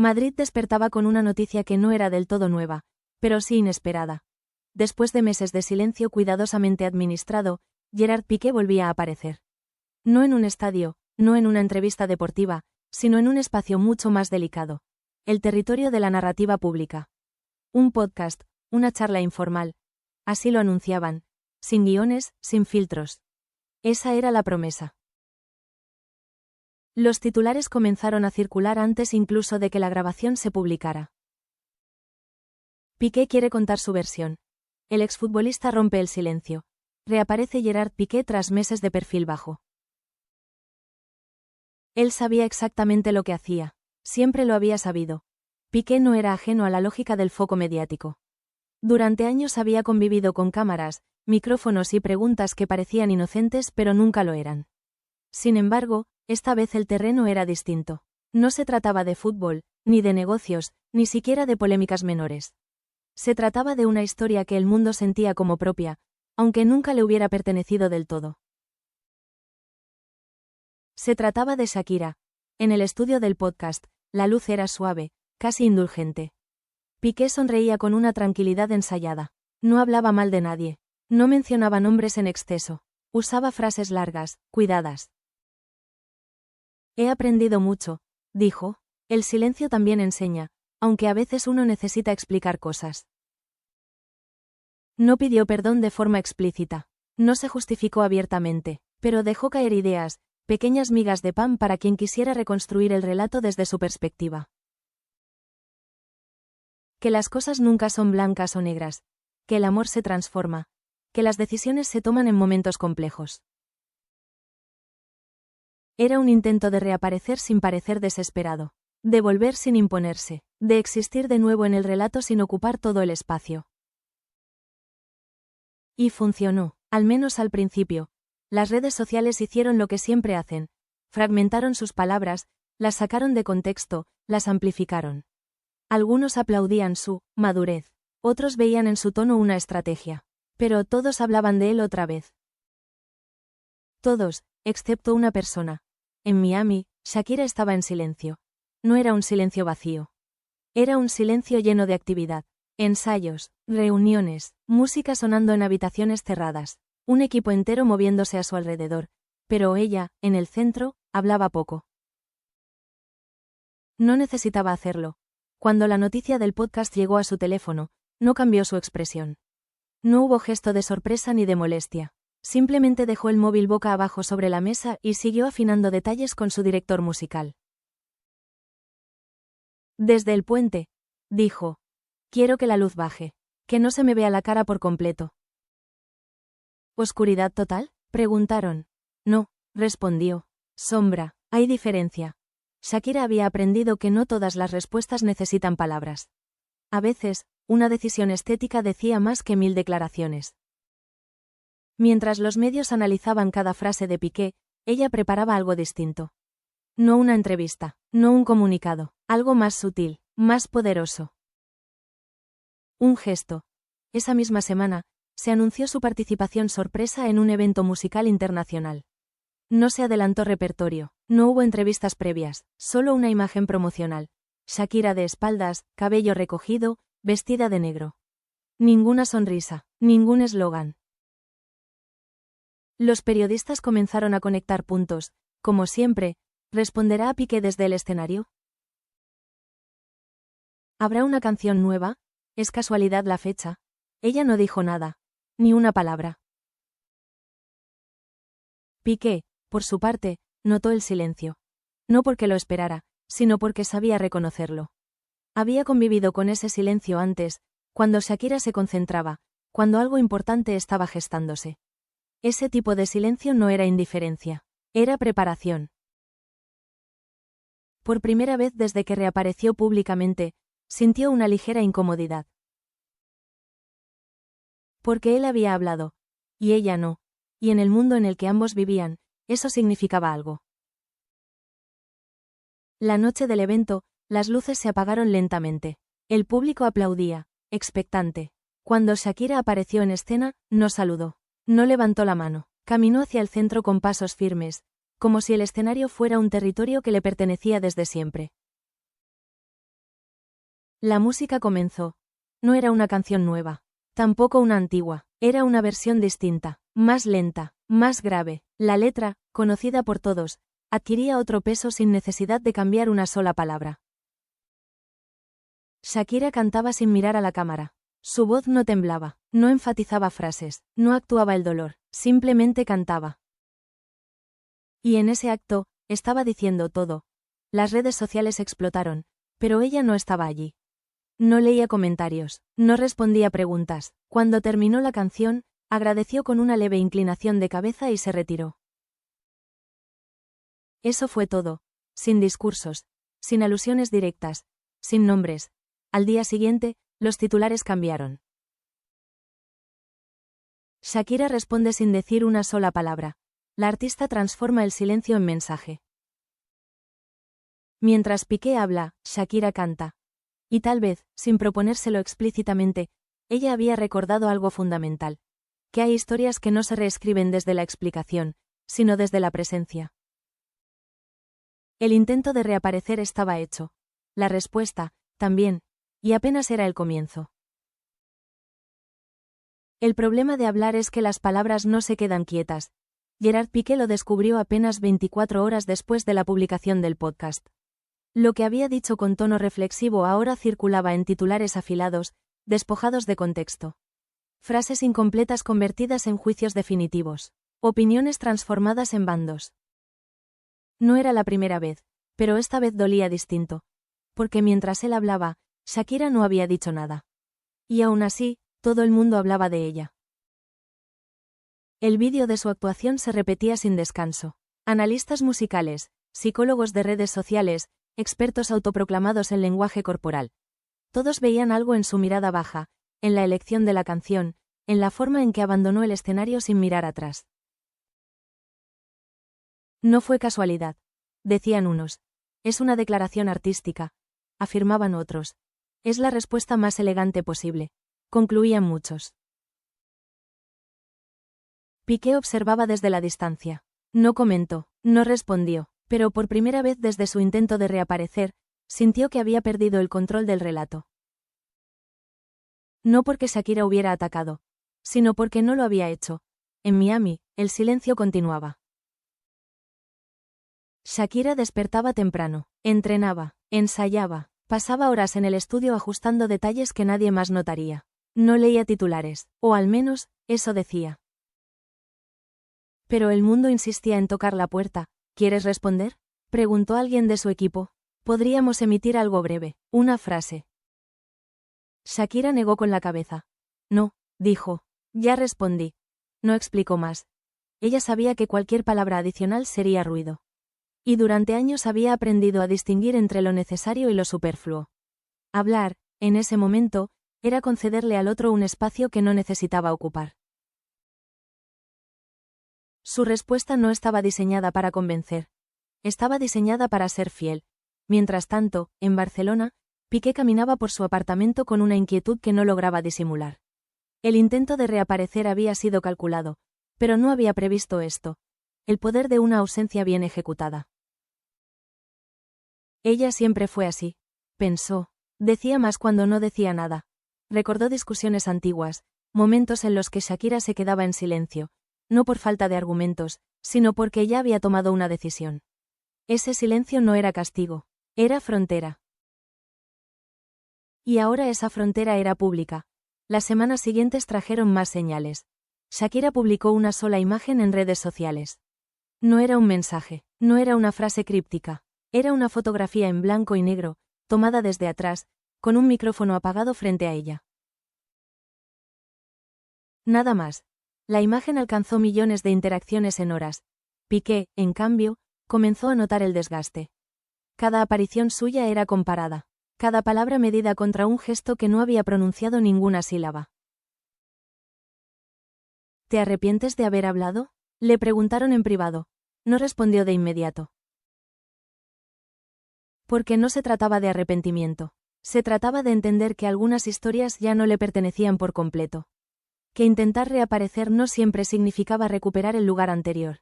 Madrid despertaba con una noticia que no era del todo nueva, pero sí inesperada. Después de meses de silencio cuidadosamente administrado, Gerard Piqué volvía a aparecer. No en un estadio, no en una entrevista deportiva, sino en un espacio mucho más delicado. El territorio de la narrativa pública. Un podcast, una charla informal. Así lo anunciaban. Sin guiones, sin filtros. Esa era la promesa. Los titulares comenzaron a circular antes incluso de que la grabación se publicara. Piqué quiere contar su versión. El exfutbolista rompe el silencio. Reaparece Gerard Piqué tras meses de perfil bajo. Él sabía exactamente lo que hacía. Siempre lo había sabido. Piqué no era ajeno a la lógica del foco mediático. Durante años había convivido con cámaras, micrófonos y preguntas que parecían inocentes pero nunca lo eran. Sin embargo, esta vez el terreno era distinto. No se trataba de fútbol, ni de negocios, ni siquiera de polémicas menores. Se trataba de una historia que el mundo sentía como propia, aunque nunca le hubiera pertenecido del todo. Se trataba de Shakira. En el estudio del podcast, la luz era suave, casi indulgente. Piqué sonreía con una tranquilidad ensayada. No hablaba mal de nadie. No mencionaba nombres en exceso. Usaba frases largas, cuidadas. He aprendido mucho, dijo. El silencio también enseña, aunque a veces uno necesita explicar cosas. No pidió perdón de forma explícita. No se justificó abiertamente, pero dejó caer ideas, pequeñas migas de pan para quien quisiera reconstruir el relato desde su perspectiva. Que las cosas nunca son blancas o negras, que el amor se transforma, que las decisiones se toman en momentos complejos. Era un intento de reaparecer sin parecer desesperado, de volver sin imponerse, de existir de nuevo en el relato sin ocupar todo el espacio. Y funcionó, al menos al principio. Las redes sociales hicieron lo que siempre hacen, fragmentaron sus palabras, las sacaron de contexto, las amplificaron. Algunos aplaudían su madurez, otros veían en su tono una estrategia, pero todos hablaban de él otra vez. Todos, excepto una persona. En Miami, Shakira estaba en silencio. No era un silencio vacío. Era un silencio lleno de actividad. Ensayos, reuniones, música sonando en habitaciones cerradas, un equipo entero moviéndose a su alrededor, pero ella, en el centro, hablaba poco. No necesitaba hacerlo. Cuando la noticia del podcast llegó a su teléfono, no cambió su expresión. No hubo gesto de sorpresa ni de molestia. Simplemente dejó el móvil boca abajo sobre la mesa y siguió afinando detalles con su director musical. Desde el puente, dijo. Quiero que la luz baje. Que no se me vea la cara por completo. ¿Oscuridad total?, preguntaron. No, respondió. Sombra, hay diferencia. Shakira había aprendido que no todas las respuestas necesitan palabras. A veces, una decisión estética decía más que 1000 declaraciones. Mientras los medios analizaban cada frase de Piqué, ella preparaba algo distinto. No una entrevista, no un comunicado, algo más sutil, más poderoso. Un gesto. Esa misma semana, se anunció su participación sorpresa en un evento musical internacional. No se adelantó repertorio, no hubo entrevistas previas, solo una imagen promocional. Shakira de espaldas, cabello recogido, vestida de negro. Ninguna sonrisa, ningún eslogan. Los periodistas comenzaron a conectar puntos. Como siempre, ¿responderá a Piqué desde el escenario? ¿Habrá una canción nueva? ¿Es casualidad la fecha? Ella no dijo nada. Ni una palabra. Piqué, por su parte, notó el silencio. No porque lo esperara, sino porque sabía reconocerlo. Había convivido con ese silencio antes, cuando Shakira se concentraba, cuando algo importante estaba gestándose. Ese tipo de silencio no era indiferencia. Era preparación. Por primera vez desde que reapareció públicamente, sintió una ligera incomodidad. Porque él había hablado, y ella no, y en el mundo en el que ambos vivían, eso significaba algo. La noche del evento, las luces se apagaron lentamente. El público aplaudía, expectante. Cuando Shakira apareció en escena, no saludó. No levantó la mano. Caminó hacia el centro con pasos firmes, como si el escenario fuera un territorio que le pertenecía desde siempre. La música comenzó. No era una canción nueva. Tampoco una antigua. Era una versión distinta, más lenta, más grave. La letra, conocida por todos, adquiría otro peso sin necesidad de cambiar una sola palabra. Shakira cantaba sin mirar a la cámara. Su voz no temblaba, no enfatizaba frases, no actuaba el dolor, simplemente cantaba. Y en ese acto, estaba diciendo todo. Las redes sociales explotaron, pero ella no estaba allí. No leía comentarios, no respondía preguntas. Cuando terminó la canción, agradeció con una leve inclinación de cabeza y se retiró. Eso fue todo. Sin discursos, sin alusiones directas, sin nombres. Al día siguiente, los titulares cambiaron. Shakira responde sin decir una sola palabra. La artista transforma el silencio en mensaje. Mientras Piqué habla, Shakira canta. Y tal vez, sin proponérselo explícitamente, ella había recordado algo fundamental. Que hay historias que no se reescriben desde la explicación, sino desde la presencia. El intento de reaparecer estaba hecho. La respuesta, también, y apenas era el comienzo. El problema de hablar es que las palabras no se quedan quietas. Gerard Piqué lo descubrió apenas 24 horas después de la publicación del podcast. Lo que había dicho con tono reflexivo ahora circulaba en titulares afilados, despojados de contexto. Frases incompletas convertidas en juicios definitivos. Opiniones transformadas en bandos. No era la primera vez, pero esta vez dolía distinto. Porque mientras él hablaba, Shakira no había dicho nada. Y aún así, todo el mundo hablaba de ella. El vídeo de su actuación se repetía sin descanso. Analistas musicales, psicólogos de redes sociales, expertos autoproclamados en lenguaje corporal. Todos veían algo en su mirada baja, en la elección de la canción, en la forma en que abandonó el escenario sin mirar atrás. No fue casualidad, decían unos. Es una declaración artística, afirmaban otros. Es la respuesta más elegante posible, concluían muchos. Piqué observaba desde la distancia. No comentó, no respondió, pero por primera vez desde su intento de reaparecer, sintió que había perdido el control del relato. No porque Shakira hubiera atacado, sino porque no lo había hecho. En Miami, el silencio continuaba. Shakira despertaba temprano, entrenaba, ensayaba, pasaba horas en el estudio ajustando detalles que nadie más notaría. No leía titulares, o al menos, eso decía. Pero el mundo insistía en tocar la puerta. ¿Quieres responder?, preguntó alguien de su equipo. Podríamos emitir algo breve, una frase. Shakira negó con la cabeza. No, dijo. Ya respondí. No explicó más. Ella sabía que cualquier palabra adicional sería ruido. Y durante años había aprendido a distinguir entre lo necesario y lo superfluo. Hablar, en ese momento, era concederle al otro un espacio que no necesitaba ocupar. Su respuesta no estaba diseñada para convencer. Estaba diseñada para ser fiel. Mientras tanto, en Barcelona, Piqué caminaba por su apartamento con una inquietud que no lograba disimular. El intento de reaparecer había sido calculado, pero no había previsto esto. El poder de una ausencia bien ejecutada. Ella siempre fue así, pensó. Decía más cuando no decía nada. Recordó discusiones antiguas, momentos en los que Shakira se quedaba en silencio, no por falta de argumentos, sino porque ya había tomado una decisión. Ese silencio no era castigo, era frontera. Y ahora esa frontera era pública. Las semanas siguientes trajeron más señales. Shakira publicó una sola imagen en redes sociales. No era un mensaje, no era una frase críptica, era una fotografía en blanco y negro, tomada desde atrás, con un micrófono apagado frente a ella. Nada más. La imagen alcanzó millones de interacciones en horas. Piqué, en cambio, comenzó a notar el desgaste. Cada aparición suya era comparada. Cada palabra medida contra un gesto que no había pronunciado ninguna sílaba. ¿Te arrepientes de haber hablado?, le preguntaron en privado. No respondió de inmediato. Porque no se trataba de arrepentimiento. Se trataba de entender que algunas historias ya no le pertenecían por completo. Que intentar reaparecer no siempre significaba recuperar el lugar anterior.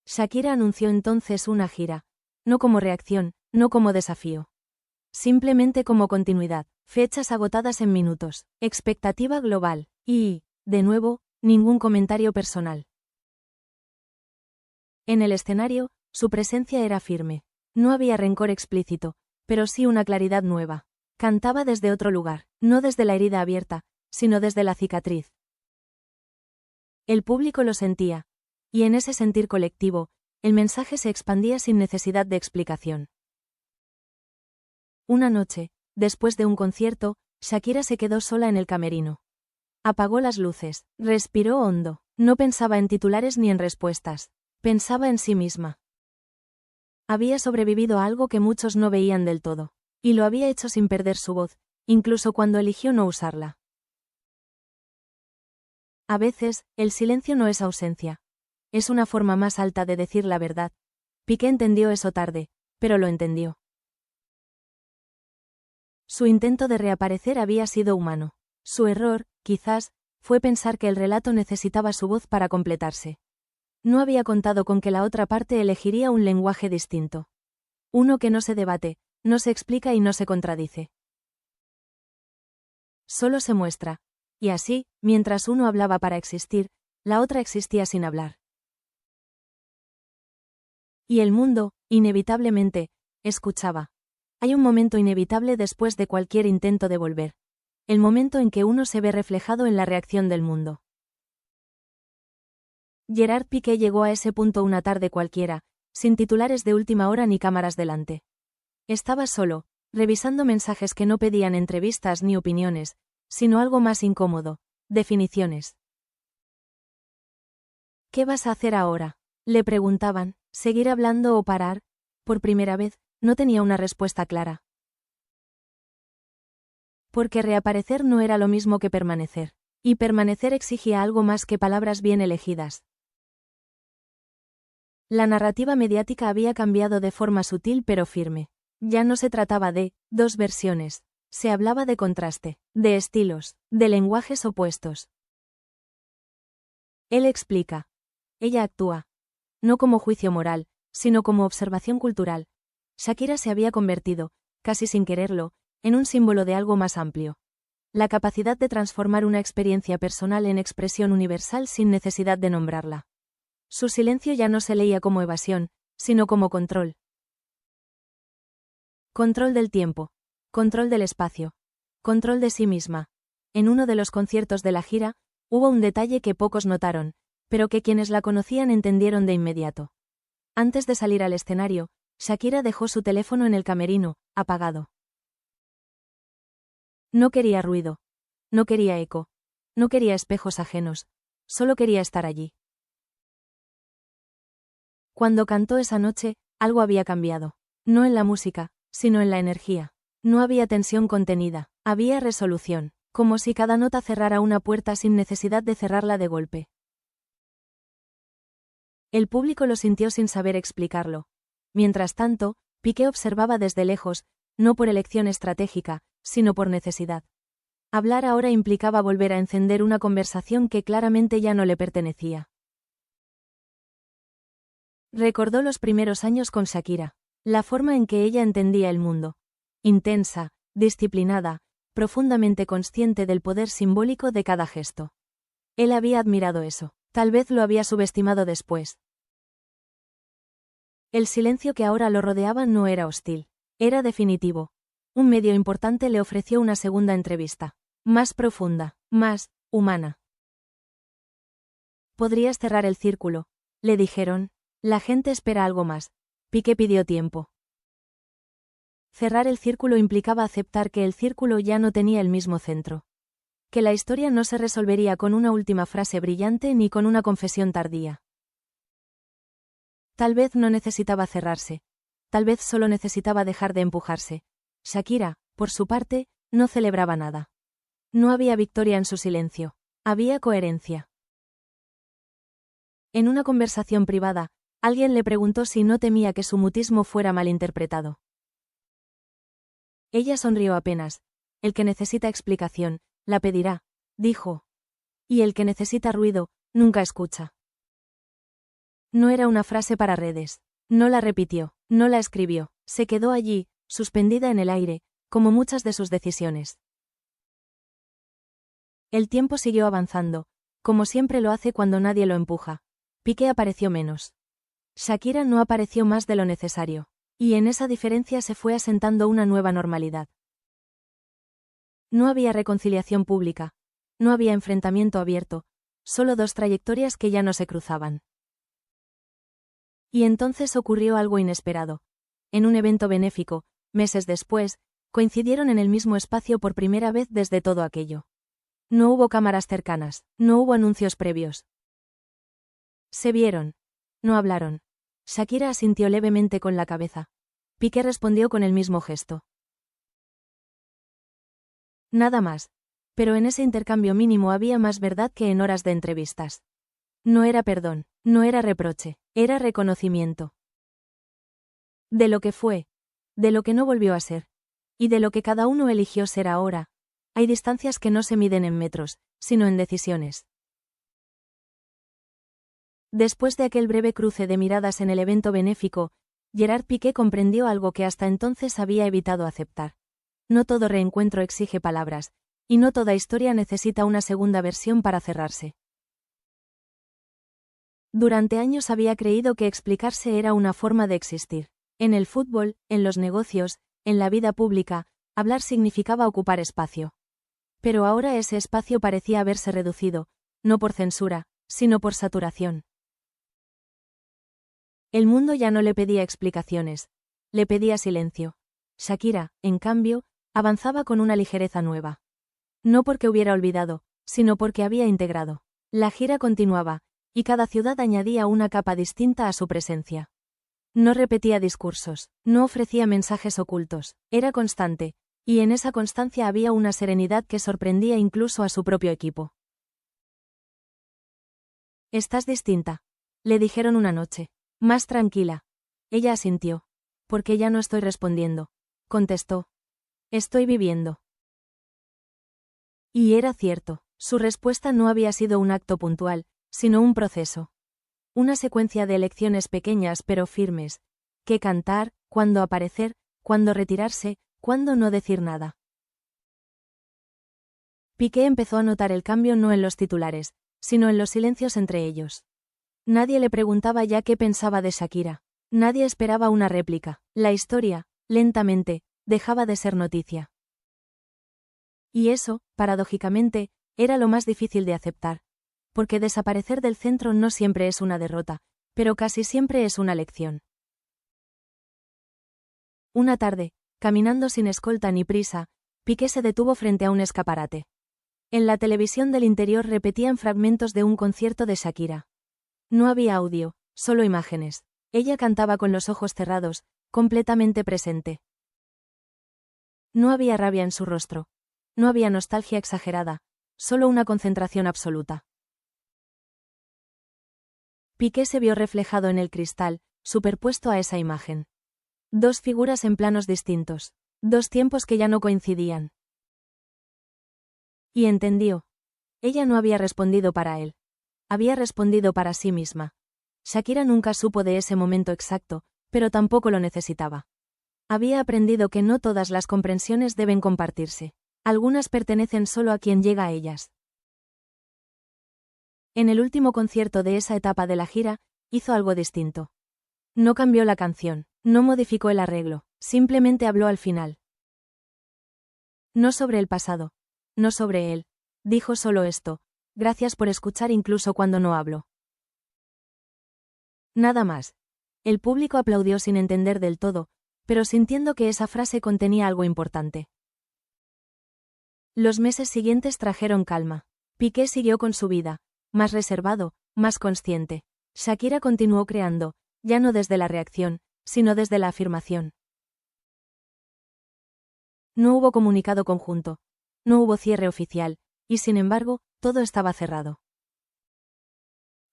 Shakira anunció entonces una gira. No como reacción, no como desafío. Simplemente como continuidad, fechas agotadas en minutos, expectativa global, y, de nuevo, ningún comentario personal. En el escenario, su presencia era firme. No había rencor explícito, pero sí una claridad nueva. Cantaba desde otro lugar, no desde la herida abierta, sino desde la cicatriz. El público lo sentía, y en ese sentir colectivo, el mensaje se expandía sin necesidad de explicación. Una noche, después de un concierto, Shakira se quedó sola en el camerino. Apagó las luces, respiró hondo, no pensaba en titulares ni en respuestas, pensaba en sí misma. Había sobrevivido a algo que muchos no veían del todo, y lo había hecho sin perder su voz, incluso cuando eligió no usarla. A veces, el silencio no es ausencia. Es una forma más alta de decir la verdad. Piqué entendió eso tarde, pero lo entendió. Su intento de reaparecer había sido humano. Su error, quizás, fue pensar que el relato necesitaba su voz para completarse. No había contado con que la otra parte elegiría un lenguaje distinto. Uno que no se debate, no se explica y no se contradice. Solo se muestra. Y así, mientras uno hablaba para existir, la otra existía sin hablar. Y el mundo, inevitablemente, escuchaba. Hay un momento inevitable después de cualquier intento de volver. El momento en que uno se ve reflejado en la reacción del mundo. Gerard Piqué llegó a ese punto una tarde cualquiera, sin titulares de última hora ni cámaras delante. Estaba solo, revisando mensajes que no pedían entrevistas ni opiniones, sino algo más incómodo, definiciones. ¿Qué vas a hacer ahora?, le preguntaban. ¿Seguir hablando o parar? Por primera vez, no tenía una respuesta clara. Porque reaparecer no era lo mismo que permanecer. Y permanecer exigía algo más que palabras bien elegidas. La narrativa mediática había cambiado de forma sutil pero firme. Ya no se trataba de dos versiones. Se hablaba de contraste, de estilos, de lenguajes opuestos. Él explica. Ella actúa. No como juicio moral, sino como observación cultural. Shakira se había convertido, casi sin quererlo, en un símbolo de algo más amplio. La capacidad de transformar una experiencia personal en expresión universal sin necesidad de nombrarla. Su silencio ya no se leía como evasión, sino como control. Control del tiempo. Control del espacio. Control de sí misma. En uno de los conciertos de la gira, hubo un detalle que pocos notaron, pero que quienes la conocían entendieron de inmediato. Antes de salir al escenario, Shakira dejó su teléfono en el camerino, apagado. No quería ruido. No quería eco. No quería espejos ajenos. Solo quería estar allí. Cuando cantó esa noche, algo había cambiado. No en la música, sino en la energía. No había tensión contenida, había resolución, como si cada nota cerrara una puerta sin necesidad de cerrarla de golpe. El público lo sintió sin saber explicarlo. Mientras tanto, Piqué observaba desde lejos, no por elección estratégica, sino por necesidad. Hablar ahora implicaba volver a encender una conversación que claramente ya no le pertenecía. Recordó los primeros años con Shakira, la forma en que ella entendía el mundo. Intensa, disciplinada, profundamente consciente del poder simbólico de cada gesto. Él había admirado eso, tal vez lo había subestimado después. El silencio que ahora lo rodeaba no era hostil, era definitivo. Un medio importante le ofreció una segunda entrevista, más profunda, más humana. Podrías cerrar el círculo, le dijeron. La gente espera algo más. Piqué pidió tiempo. Cerrar el círculo implicaba aceptar que el círculo ya no tenía el mismo centro. Que la historia no se resolvería con una última frase brillante ni con una confesión tardía. Tal vez no necesitaba cerrarse. Tal vez solo necesitaba dejar de empujarse. Shakira, por su parte, no celebraba nada. No había victoria en su silencio. Había coherencia. En una conversación privada, alguien le preguntó si no temía que su mutismo fuera malinterpretado. Ella sonrió apenas. El que necesita explicación, la pedirá, dijo. Y el que necesita ruido, nunca escucha. No era una frase para redes. No la repitió, no la escribió, se quedó allí, suspendida en el aire, como muchas de sus decisiones. El tiempo siguió avanzando, como siempre lo hace cuando nadie lo empuja. Piqué apareció menos. Shakira no apareció más de lo necesario. Y en esa diferencia se fue asentando una nueva normalidad. No había reconciliación pública. No había enfrentamiento abierto. Solo dos trayectorias que ya no se cruzaban. Y entonces ocurrió algo inesperado. En un evento benéfico, meses después, coincidieron en el mismo espacio por primera vez desde todo aquello. No hubo cámaras cercanas, no hubo anuncios previos. Se vieron. No hablaron. Shakira asintió levemente con la cabeza. Piqué respondió con el mismo gesto. Nada más. Pero en ese intercambio mínimo había más verdad que en horas de entrevistas. No era perdón, no era reproche, era reconocimiento. De lo que fue, de lo que no volvió a ser, y de lo que cada uno eligió ser ahora, hay distancias que no se miden en metros, sino en decisiones. Después de aquel breve cruce de miradas en el evento benéfico, Gerard Piqué comprendió algo que hasta entonces había evitado aceptar. No todo reencuentro exige palabras, y no toda historia necesita una segunda versión para cerrarse. Durante años había creído que explicarse era una forma de existir. En el fútbol, en los negocios, en la vida pública, hablar significaba ocupar espacio. Pero ahora ese espacio parecía haberse reducido, no por censura, sino por saturación. El mundo ya no le pedía explicaciones, le pedía silencio. Shakira, en cambio, avanzaba con una ligereza nueva. No porque hubiera olvidado, sino porque había integrado. La gira continuaba, y cada ciudad añadía una capa distinta a su presencia. No repetía discursos, no ofrecía mensajes ocultos, era constante, y en esa constancia había una serenidad que sorprendía incluso a su propio equipo. «Estás distinta», le dijeron una noche. «Más tranquila». Ella asintió. «Porque ya no estoy respondiendo», contestó. «Estoy viviendo». Y era cierto, su respuesta no había sido un acto puntual, sino un proceso. Una secuencia de elecciones pequeñas pero firmes. Qué cantar, cuándo aparecer, cuándo retirarse, cuándo no decir nada. Piqué empezó a notar el cambio no en los titulares, sino en los silencios entre ellos. Nadie le preguntaba ya qué pensaba de Shakira. Nadie esperaba una réplica. La historia, lentamente, dejaba de ser noticia. Y eso, paradójicamente, era lo más difícil de aceptar. Porque desaparecer del centro no siempre es una derrota, pero casi siempre es una lección. Una tarde, caminando sin escolta ni prisa, Piqué se detuvo frente a un escaparate. En la televisión del interior repetían fragmentos de un concierto de Shakira. No había audio, solo imágenes. Ella cantaba con los ojos cerrados, completamente presente. No había rabia en su rostro. No había nostalgia exagerada, solo una concentración absoluta. Piqué se vio reflejado en el cristal, superpuesto a esa imagen. Dos figuras en planos distintos. Dos tiempos que ya no coincidían. Y entendió. Ella no había respondido para él. Había respondido para sí misma. Shakira nunca supo de ese momento exacto, pero tampoco lo necesitaba. Había aprendido que no todas las comprensiones deben compartirse. Algunas pertenecen solo a quien llega a ellas. En el último concierto de esa etapa de la gira, hizo algo distinto. No cambió la canción, no modificó el arreglo, simplemente habló al final. No sobre el pasado. No sobre él. Dijo solo esto: gracias por escuchar incluso cuando no hablo. Nada más. El público aplaudió sin entender del todo, pero sintiendo que esa frase contenía algo importante. Los meses siguientes trajeron calma. Piqué siguió con su vida, más reservado, más consciente. Shakira continuó creando, ya no desde la reacción, sino desde la afirmación. No hubo comunicado conjunto. No hubo cierre oficial, y sin embargo, todo estaba cerrado.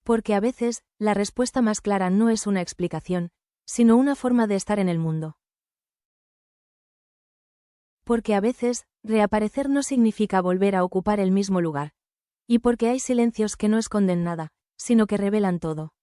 Porque a veces, la respuesta más clara no es una explicación, sino una forma de estar en el mundo. Porque a veces, reaparecer no significa volver a ocupar el mismo lugar. Y porque hay silencios que no esconden nada, sino que revelan todo.